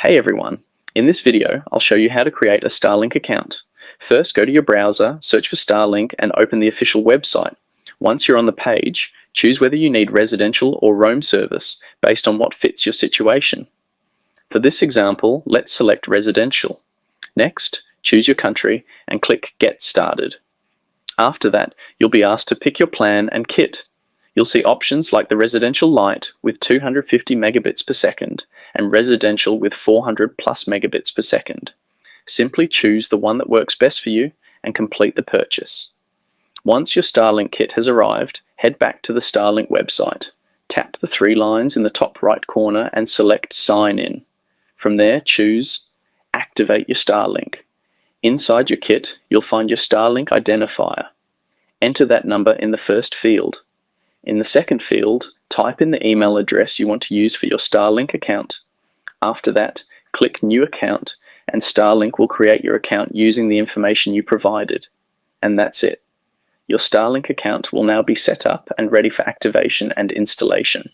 Hey everyone, in this video I'll show you how to create a Starlink account. First, go to your browser, search for Starlink and open the official website. Once you're on the page, choose whether you need residential or roam service based on what fits your situation. For this example, let's select residential. Next, choose your country and click Get Started. After that, you'll be asked to pick your plan and kit. You'll see options like the residential lite with 250 megabits per second and residential with 400 plus megabits per second. Simply choose the one that works best for you and complete the purchase. Once your Starlink kit has arrived, head back to the Starlink website. Tap the three lines in the top right corner and select Sign In. From there, choose Activate your Starlink. Inside your kit, you'll find your Starlink identifier. Enter that number in the first field. In the second field, type in the email address you want to use for your Starlink account. After that, click New Account and Starlink will create your account using the information you provided. And that's it. Your Starlink account will now be set up and ready for activation and installation.